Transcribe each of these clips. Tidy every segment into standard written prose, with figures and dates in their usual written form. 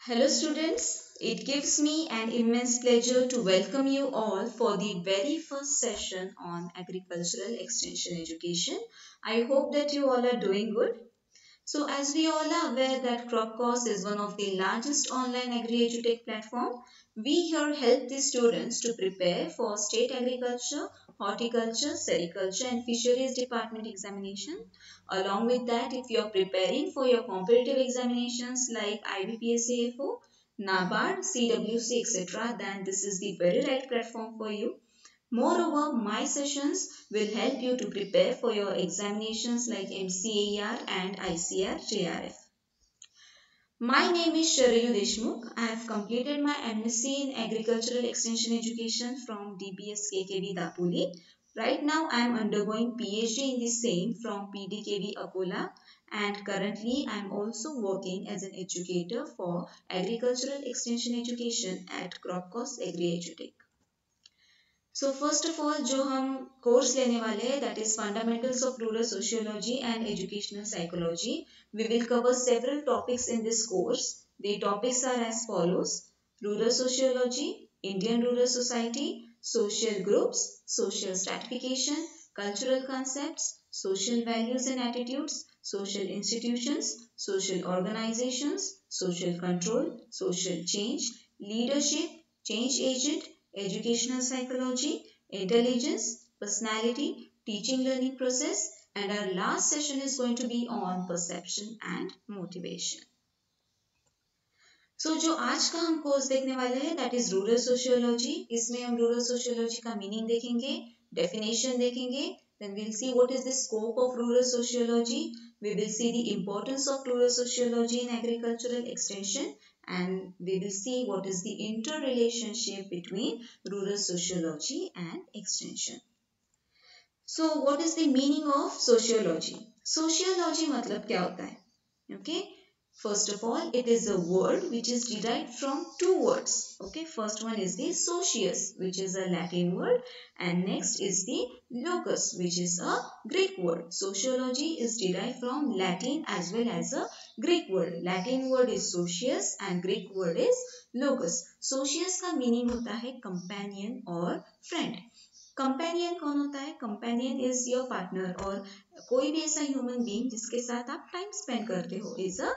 Hello, students. It gives me an immense pleasure to welcome you all for the very first session on agricultural extension education. I hope that you all are doing good. So, as we all are aware that Cropcourse is one of the largest online agri-edutech platform, we here help the students to prepare for state agriculture, horticulture, sericulture and fisheries department examination. Along with that, if you are preparing for your competitive examinations like IBPS AFO, NABARD, CWC, etc., then this is the very right platform for you. Moreover, my sessions will help you to prepare for your examinations like MCAR and ICR JRF. My name is Sharayu Deshmukh. I have completed my MSc in Agricultural Extension Education from DBS KKV Dapuli. Right now, I am undergoing PhD in the same from PDKV Akola, and currently I am also working as an educator for Agricultural Extension Education at Cropcourse Agri Edutech. So first of all जो हम course लेने वाले हैं that is fundamentals of rural sociology and educational psychology we will cover several topics in this course the topics are as follows rural sociology Indian rural society social groups social stratification cultural concepts social values and attitudes social institutions social organizations social control social change leadership change agent educational psychology, intelligence, personality, teaching learning process, and our last session is going to be on perception and motivation. जो आज का हम course देखने वाले हैं that is rural sociology. इसमें हम rural sociology का मीनिंग देखेंगे, डेफिनेशन देखेंगे, then we'll see what is the scope of rural sociology. We will see the importance of rural sociology in agricultural extension, and we will see what is the interrelationship between rural sociology and extension. So what is the meaning of sociology? Sociology मतलब क्या होता है? Okay, first of all, it is a word which is derived from two words. Okay, first one is the socius, which is a Latin word, and next is the locus, which is a Greek word. Sociology is derived from Latin as well as a Greek word. Latin word is socius and Greek word is locus. Socius का meaning होता है companion और friend. Companion कौन होता है? Companion is your partner और कोई भी ऐसा ह्यूमन बीइंग जिसके साथ आप टाइम स्पेंड करते हो is a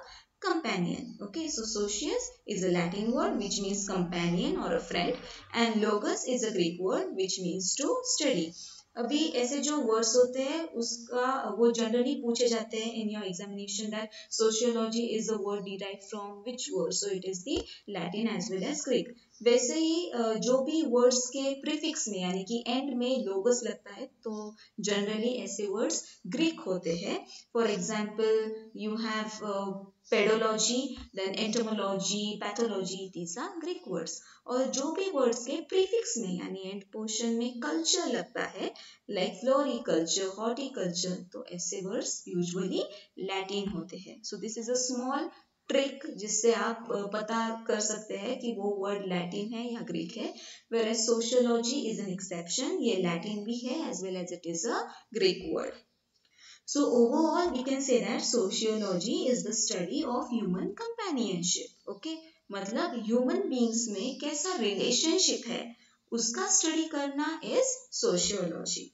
companion. Okay, so socius is a Latin word which means companion or a friend, and logos is a Greek word which means to study. अभी ऐसे जो वर्ड्स होते हैं उसका वो जनरली पूछे जाते हैं in your examination that sociology is a word derived from which word, so it is the Latin as well as Greek. वैसे ही जो भी वर्ड्स के प्रीफिक्स में यानी कि एंड में लोगस लगता है तो जनरली ऐसे वर्ड्स ग्रीक होते हैं. For example you have pedology, then entomology, pathology, these are Greek words. और जो भी वर्ड्स के प्रीफिक्स में यानी एंड पोर्शन में कल्चर लगता है लाइक फ्लोरिकल्चर, हॉर्टिकल्चर, तो ऐसे वर्ड्स यूजुअली लैटिन होते हैं. सो this is a small trick जिससे आप पता कर सकते हैं कि वो वर्ड लैटिन है या ग्रीक है. whereas sociology is an exception, ये लैटिन भी है as well as it is a Greek word. So overall we can say that sociology is the study of human companionship. Okay, मतलब human beings में कैसा relationship है उसका study करना is sociology.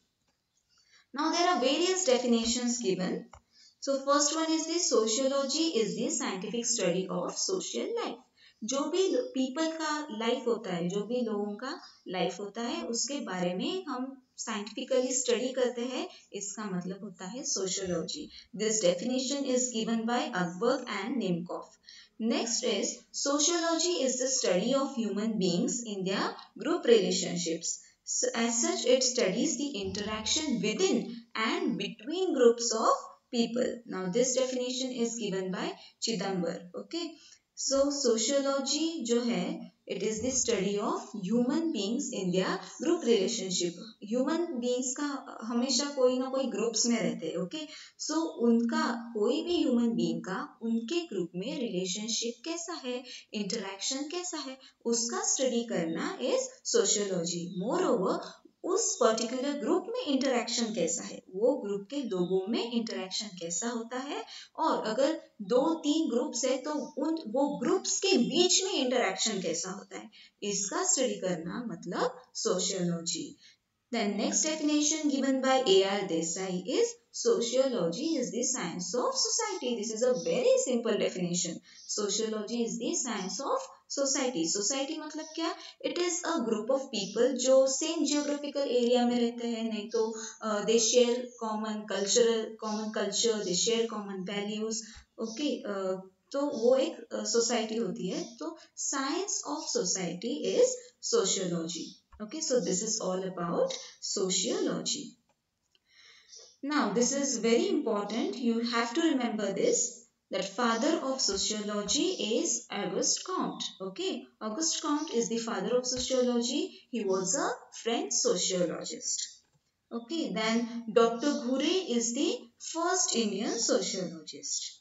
Now there are various definitions given. So first one is the sociology is the scientific study of social life. जो भी people का life होता है, जो भी लोगों का life होता है उसके बारे में हम scientifically study करते हैं, इसका मतलब होता है sociology. This definition is given by Akberg and Nemkov. Next is sociology is the study of human beings in their group relationships. So as such, it studies the interaction within and between groups of people. Now this definition is given by Chidambar. Okay, so sociology जो है it is the study of human beings in their group relationship. Human beings का हमेशा कोई ना कोई groups में रहते हैं. Okay, so उनका कोई भी human being का उनके ग्रुप में रिलेशनशिप कैसा है, इंटरेक्शन कैसा है, उसका स्टडी करना is sociology. Moreover, उस पर्टिकुलर ग्रुप में इंटरेक्शन कैसा है, वो ग्रुप के लोगों में इंटरेक्शन कैसा होता है, और अगर 2-3 ग्रुप्स है तो उन वो ग्रुप्स के बीच में इंटरेक्शन कैसा होता है, इसका स्टडी करना मतलब sociology. The next definition given by A.R. Desai is sociology is the science of society. This is a very simple definition. Sociology is the science of society. Society मतलब क्या? It is a group of people जो same geographical area में रहते हैं, नहीं तो they share common culture, they share common values. Okay, तो वो एक सोसाइटी होती है, तो science of society is sociology. Okay, so this is all about sociology. Now, this is very important. You have to remember this, that father of sociology is Auguste Comte. Okay, Auguste Comte is the father of sociology. He was a French sociologist. Okay, then Dr. Ghure is the first Indian sociologist.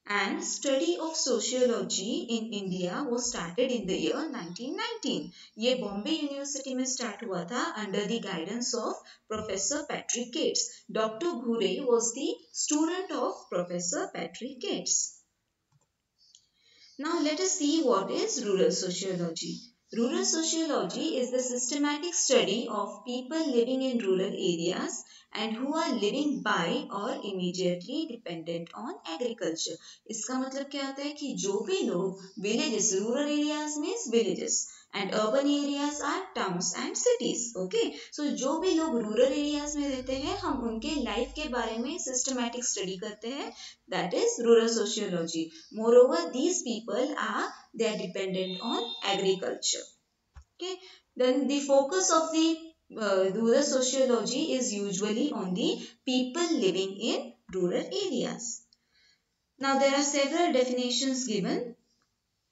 And study of sociology in India was started in the year 1919. ये Bombay university में start हुआ था under the guidance of Professor Patrick Gates. Dr. Ghure was the student of Professor Patrick Gates. Now let us see what is rural sociology. Rural sociology is the systematic study of people living in rural areas and who are living by or immediately dependent on agriculture. इसका मतलब क्या होता है कि जो भी लोग villages, rural areas means villages and urban areas are towns and cities. Okay, so जो भी लोग rural areas में रहते हैं, हम उनके life के बारे में systematic study करते हैं. That is rural sociology. Moreover, these people they are dependent on agriculture. Okay, then the focus of the rural sociology is usually on the people living in rural areas. Now there are several definitions given.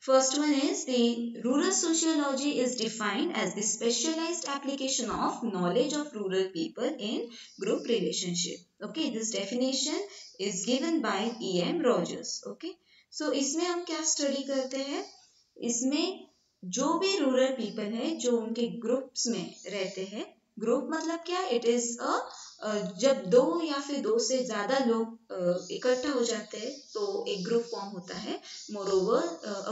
First one is the rural sociology is defined as the specialized application of knowledge of rural people in group relationship. Okay, this definition is given by E.M. Rogers. Okay, so इसमें हम क्या study करते हैं? इसमें जो भी rural people है जो उनके ग्रुप्स में रहते हैं, ग्रुप मतलब क्या? इट इज जब दो या फिर दो से ज्यादा लोग इकट्ठा हो जाते हैं तो एक ग्रुप फॉर्म होता है. Moreover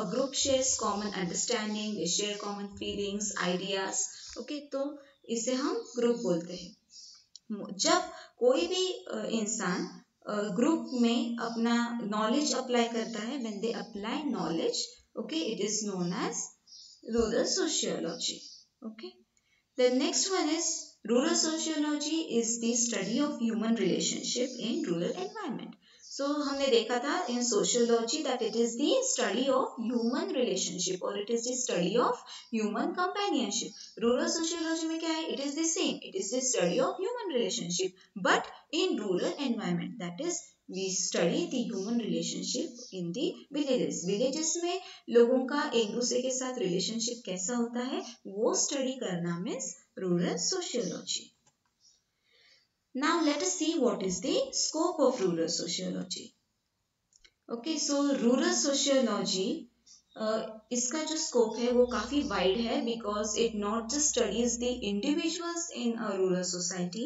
a group shares common understanding, they share common feelings, ideas. Okay, तो इसे हम ग्रुप बोलते हैं. जब कोई भी इंसान ग्रुप में अपना नॉलेज अप्लाई करता है, when they apply knowledge, okay, it is known as rural sociology. Okay, the next one is rural sociology is the study of human relationship in rural environment. So हमने देखा था in sociology that it is the study of human relationship or it is the study of human companionship. Rural sociology में क्या है? It is the same. It is the study of human relationship but in rural environment. That is we study the human relationship in the villages. Villages में लोगों का एक दूसरे के साथ रिलेशनशिप कैसा होता है वो स्टडी करना means rural sociology. Now let us see what is the scope of rural sociology. Okay, so rural sociology इसका जो स्कोप है वो काफी वाइड है because it not just studies the individuals in a rural society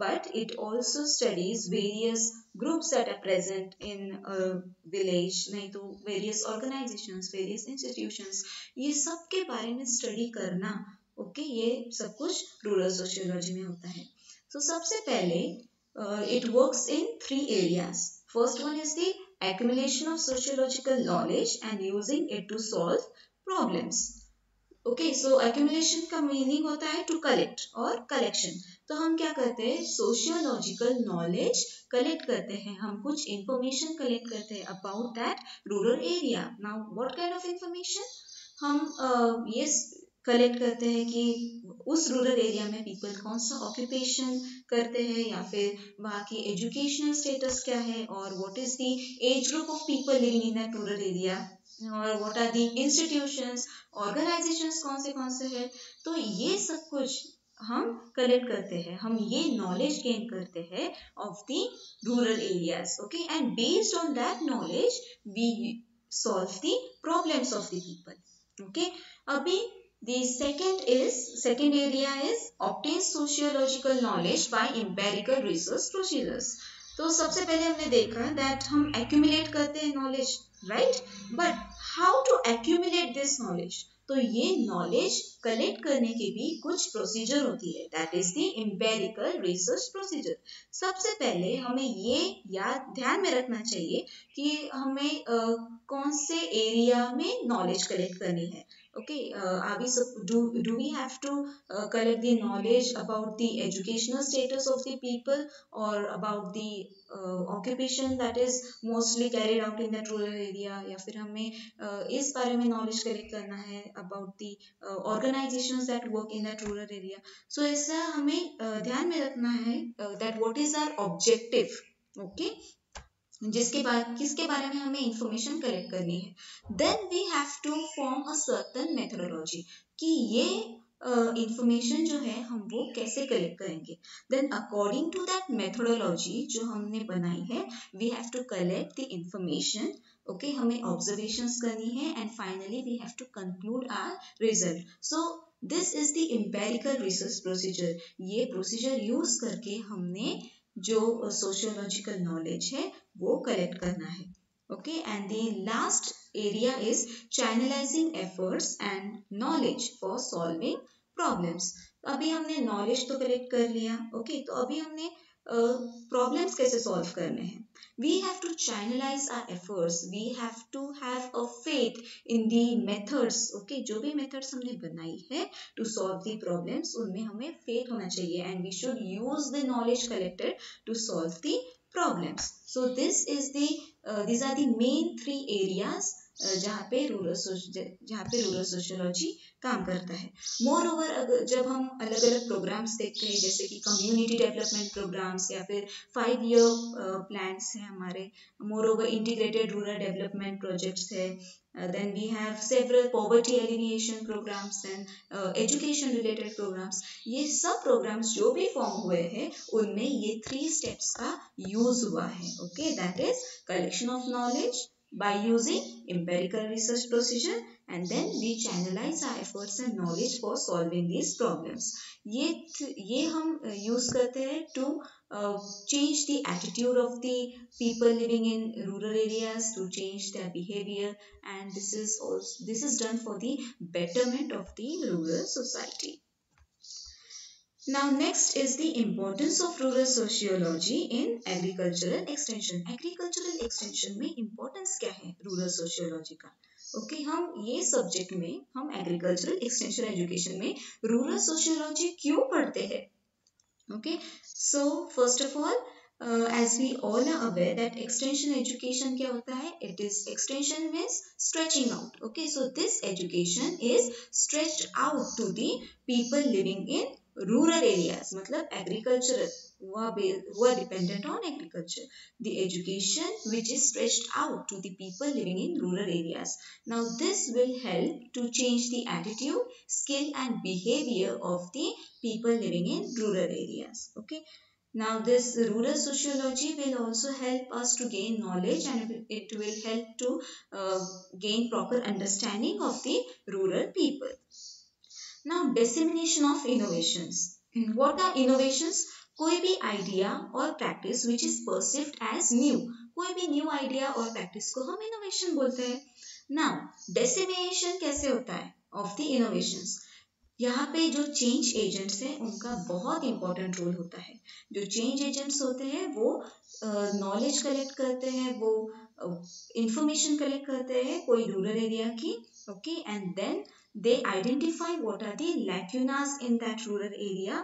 but it also studies various groups that are present in a village, नहीं तो various organizations, various institutions, ये सब के बारे में स्टडी करना. ओके, ये सब कुछ रूरल सोशियोलॉजी में होता है. तो सबसे पहले it works in 3 areas. First one is the accumulation of sociological knowledge and using it to solve problems. Okay, so accumulation का meaning होता है to collect और collection. तो हम क्या करते हैं? Sociological knowledge collect करते हैं, हम कुछ information collect करते हैं about that rural area. Now, what kind of information? हम ये कलेक्ट करते हैं कि उस रूरल एरिया में पीपल कौन सा ऑक्यूपेशन करते हैं या फिर वहाँ की एजुकेशनल स्टेटस क्या है और what is the age group of people living in that rural area और what are the institutions, organizations कौन से हैं. तो ये सब कुछ हम कलेक्ट करते हैं, हम ये नॉलेज गेन करते हैं of the rural areas. Okay, and based on that knowledge we solve the problems of the people. Okay, अभी The second area is obtain sociological knowledge by empirical research procedures. तो सबसे पहले हमने देखा that हम accumulate करते हैं knowledge, right? But how to accumulate this knowledge? तो ये नॉलेज कलेक्ट करने की भी कुछ प्रोसीजर होती है, that is the empirical research procedure. सबसे पहले हमें ये याद ध्यान में रखना चाहिए कि हमें कौन से एरिया में नॉलेज कलेक्ट करनी है. Okay, are we do we have to collect the knowledge about the educational status of the people or about the occupation that is mostly carried out in that rural area, या फिर हमें इस बारे में knowledge collect करना है about the organizations that work in that rural area. So ऐसा हमें ध्यान में रखना है that what is our objective. Okay, किसके बारे में हमें इंफॉर्मेशन कलेक्ट करनी है. Then we have to form a certain methodology कि ये इंफॉर्मेशन जो है हम वो कैसे कलेक्ट करेंगे. Then according to that methodology जो हमने बनाई है, we have to collect the information. Okay, हमें ऑब्जर्वेशंस करनी है and finally we have to conclude our result. So this is the empirical research procedure. ये प्रोसीजर यूज करके हमने जो सोशियोलॉजिकल नॉलेज है वो कलेक्ट करना है. Okay, and the last area is channelising efforts and knowledge for solving problems. अभी हमने नॉलेज तो कलेक्ट कर लिया. ओके, तो अभी हमने प्रॉब्लम्स कैसे सॉल्व करने हैं. we have to channelize our efforts, we have to have a faith in the methods. Okay, जो भी methods हमने बनाई है to solve the problems, उनमें हमें faith होना चाहिए and we should use the knowledge collected to solve the problems. So these are the main three areas जहाँ पे रूरल सोशियोलॉजी काम करता है. मोर ओवर जब हम अलग अलग प्रोग्राम्स देखते हैं जैसे कि कम्युनिटी डेवलपमेंट प्रोग्राम्स या फिर 5 year प्लान्स हैं हमारे, more over integrated rural development projects है, then we have several poverty alleviation programs and education related programs. ये सब programs जो भी फॉर्म हुए हैं उनमें ये 3 steps का यूज हुआ है. Okay, that is collection of knowledge by using empirical research procedure and then we channelize our efforts and knowledge for solving these problems. ये हम यूज करते हैं to change the attitude of the people living in rural areas, to change their behavior, and this is done for the betterment of the rural society. Now next is the importance of rural sociology in agricultural extension. Agricultural extension में importance क्या है rural sociology का. Okay, हम ये subject में हम agricultural extension education में rural sociology क्यों पढ़ते हैं. Okay, so first of all, as we all are aware that extension education क्या होता है, it is extension means stretching out. Okay, so this education is stretched out to the people living in rural areas, मतलब agricultural who are dependent on agriculture. The education which is stretched out to the people living in rural areas. Now this will help to change the attitude, skill and behavior of the people living in rural areas. Okay, now this rural sociology will also help us to gain knowledge and it will help to gain proper understanding of the rural people. Now dissemination of innovations. What are innovations? कोई भी idea और practice which is perceived as new. कोई भी new idea और practice को हम innovation बोलते हैं. Now dissemination कैसे होता है of the innovations? यहाँ पे जो चेंज एजेंट्स हैं उनका बहुत इंपॉर्टेंट रोल होता है. जो चेंज एजेंट्स होते हैं वो नॉलेज कलेक्ट करते हैं, वो इंफॉर्मेशन कलेक्ट करते हैं कोई रूरल एरिया की. Okay, and then they identify what are the lacunas in that rural area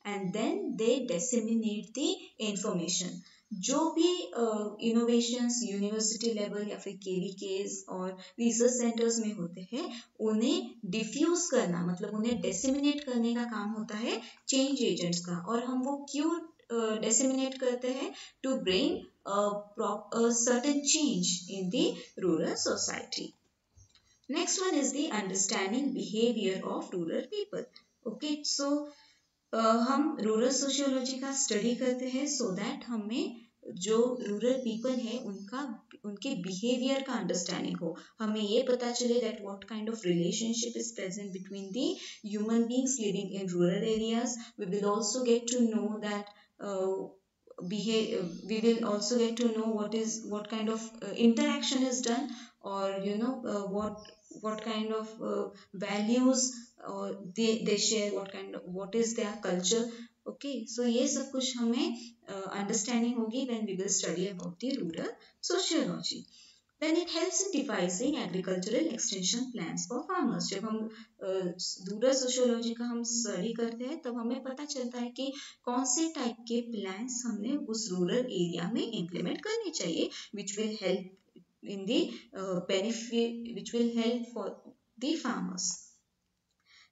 and then they disseminate the information. जो भी इनोवेशंस यूनिवर्सिटी लेवल या फिर केवीकेज और रिसर्च सेंटर्स में होते हैं उन्हें डिफ्यूज करना, मतलब उन्हें डिसेमिनेट करने का काम होता है चेंज एजेंट्स का. और हम वो क्यों डिसेमिनेट करते हैं? To bring a certain change in the rural society. Next one is the understanding behavior of rural people. Okay, so हम रूरल सोशियोलॉजी का स्टडी करते हैं so that हमें जो रूरल पीपल है उनके बिहेवियर का अंडरस्टैंडिंग हो, हमें ये पता चले that what kind of relationship is present between the human beings living in rural areas. We will also get to know that we will also get to know what kind of interaction is done, or what kind of values they share, what is their culture. Okay, so ये सब कुछ हमें understanding होगी when we will study about the rural sociology. Then it helps in devising agricultural extension plans for farmers. जब हम rural sociology का हम study करते हैं तब हमें पता चलता है कि कौन से टाइप के प्लान्स हमने उस रूरल एरिया में इम्प्लीमेंट करने चाहिए, which will help in the benefit, which will help for the farmers.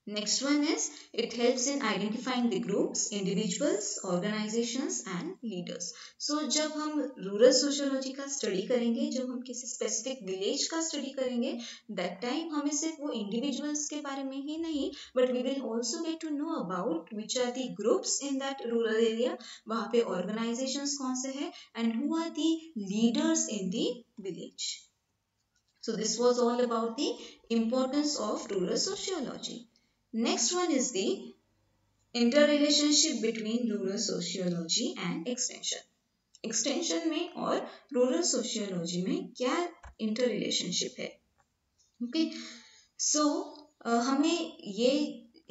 Next one is it helps in identifying the groups, individuals, organizations and leaders. So जब हम rural sociology का study करेंगे, जब हम किसी स्पेसिफिक विलेज का study करेंगे, that time हमें सिर्फ वो इंडिविजुअल्स के बारे में ही नहीं, but we will also get to know about which are the groups in that rural area, वहाँ पे ऑर्गेनाइजेशंस कौन से हैं, and who are the leaders in the village. So this was all about the importance of rural sociology. Next one is the interrelationship between rural sociology and extension. Extension में और rural sociology में क्या interrelationship है? Okay, so हमें ये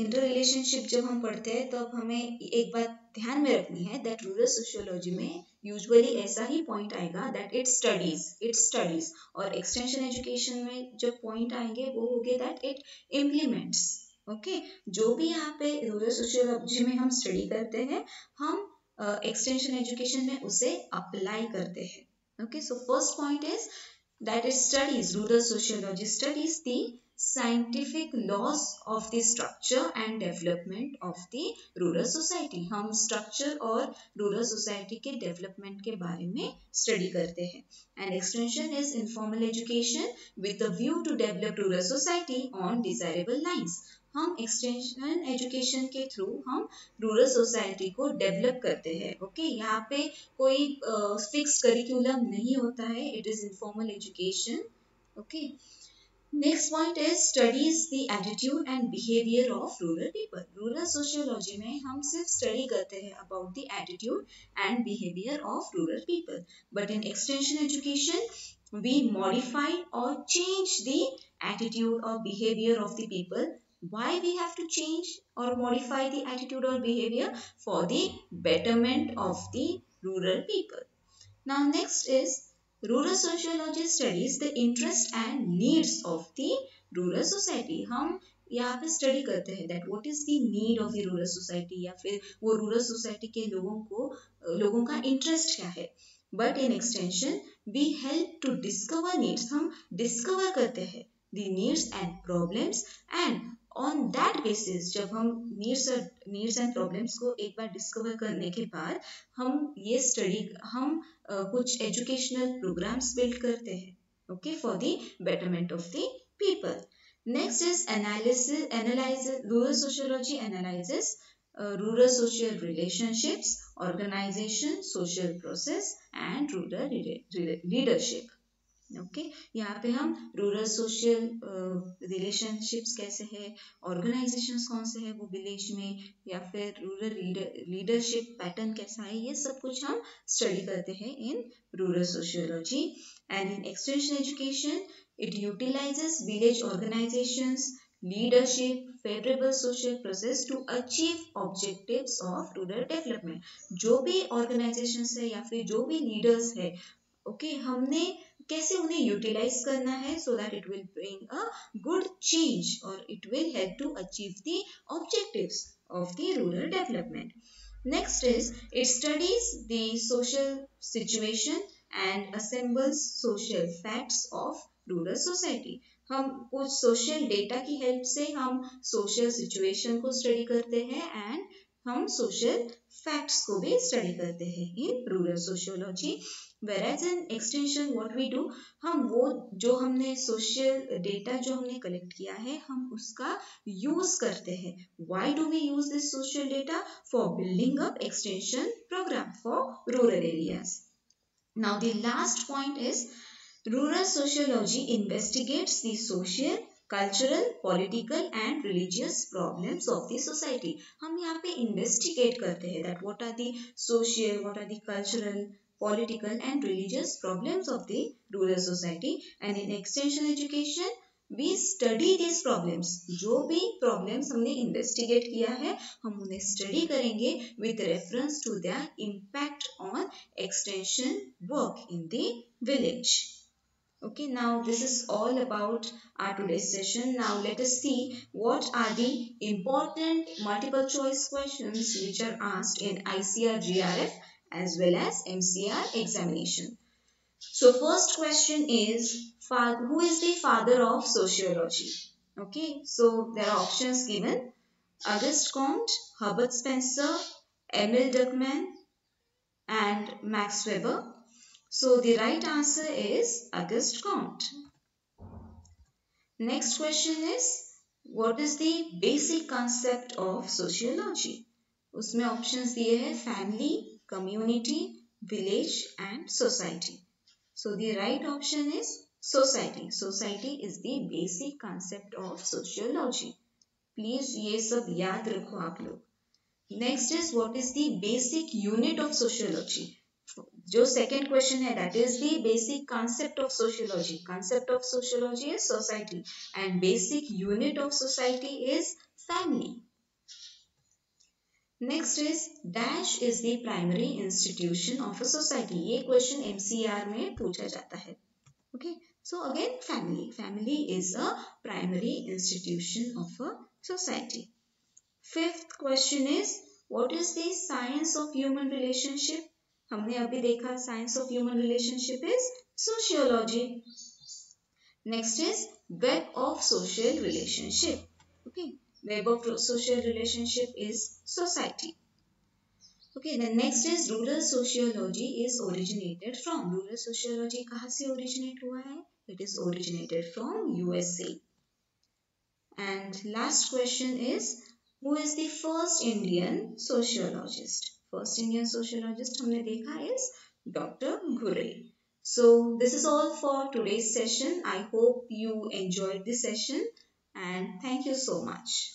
interrelationship जब हम पढ़ते हैं तब हमें एक बात ध्यान में रखनी है that rural sociology में यूजुअली ऐसा ही पॉइंट आएगा that it studies, और extension education में जो पॉइंट आएंगे वो होंगे that it implements. ओके जो भी यहाँ पे रूरल सोशियोलॉजी में हम स्टडी करते हैं, हम एक्सटेंशन एजुकेशन में उसे अप्लाई करते हैं. Okay, so first point is that it studies, rural sociology studies the scientific laws of the structure and development of the rural society. हम स्ट्रक्चर और रूरल सोसाइटी के डेवलपमेंट के बारे में स्टडी करते हैं. And extension is informal education with a view to develop rural society on desirable lines. हम extension education के थ्रू हम रूरल सोसाइटी को डेवलप करते हैं. ओके, यहाँ पे कोई फिक्स करिकुलम नहीं होता है, it is informal education. Okay, next point is studies the attitude and behaviour of rural people. Rural sociology में हम सिर्फ स्टडी करते हैं about the attitude and behaviour of rural people, but in extension education we modify or change the attitude or behavior of the people. Why we have to change or modify the attitude or behavior? For the betterment of the rural people. Now next is rural sociology studies the interest and needs of the rural society. हम यहाँ पे study करते हैं that what is the need of the rural society, या फिर वो rural society के लोगों का इंटरेस्ट क्या है. But in extension we help to discover needs. हम डिस्कवर करते हैं the needs and problems, and on that basis जब हम needs and problems को एक बार डिस्कवर करने के बाद हम कुछ एजुकेशनल प्रोग्राम्स बिल्ड करते हैं. Okay, for the betterment of the people. Next is analysis. Rural sociology analyzes rural social relationships, organization, social process and rural leadership. Okay, यहाँ पे हम रूरल सोशल रिलेशनशिप्स कैसे है, ऑर्गेनाइजेशंस कौन से है वो विलेज में, या फिर रूरल लीडरशिप पैटर्न कैसा है, ये सब कुछ हम स्टडी करते हैं in rural sociology. And in extension education it utilises village organisations, leadership, favorable social process to achieve objectives of rural development. जो भी organizations है या फिर जो भी leaders है, ओके, हमने कैसे उन्हें यूटिलाइज करना है so that it will bring a good change or it will help to achieve the objectives of the rural development. Next is it studies the social situation and assembles social facts of rural society. हम कुछ social data की help से हम social situation को study करते हैं and हम social facts को भी स्टडी करते हैं in rural sociology. Whereas in extension what we do, हम वो जो हमने सोशल डेटा जो हमने कलेक्ट किया है हम उसका यूज करते हैं. Why do we use this social data? For building up extension program for rural areas. Now the last point is rural sociology investigates the social, cultural, political and religious problems of the society. हम यहाँ पे investigate करते हैं that what are the social, what are the cultural, political and religious problems of the rural society, and in extension education we study these problems. जो भी problems हमने investigate किया है हम उन्हें study करेंगे with reference to their impact on extension work in the village. Okay, now this is all about our today's session. Now let us see what are the important multiple choice questions which are asked in ICR GRF as well as MCR examination. So first question is, who is the father of sociology? Okay, so there are options given: Auguste Comte, Herbert Spencer, Emil Durkheim and Max Weber. So the right answer is Auguste Comte. Next question is, what is the basic concept of sociology? उसमें options दिए हैं family, community, village and society. So the right option is society. Society is the basic concept of sociology. Please ये सब याद रखो आप लोग. Next is, what is the basic unit of sociology? जो second question है, that is the basic concept of sociology. Concept of sociology is society and basic unit of society is family. Next is, dash is the primary institution of a society. ये question MCR में पूछा जाता है. Okay, so again family. Family is a primary institution of a society. Fifth question is, what is the science of human relationship? हमने अभी देखा science of human relationship is sociology. Next is web of social relationship. Okay, web of social relationship is society. Okay, then next is rural sociology is originated from. Rural sociology कहाँ से originate हुआ है? It is originated from USA. And last question is, who is the first Indian sociologist? First Indian sociologist हमने देखा is Dr. Ghurye. So this is all for today's session. I hope you enjoyed this session and thank you so much.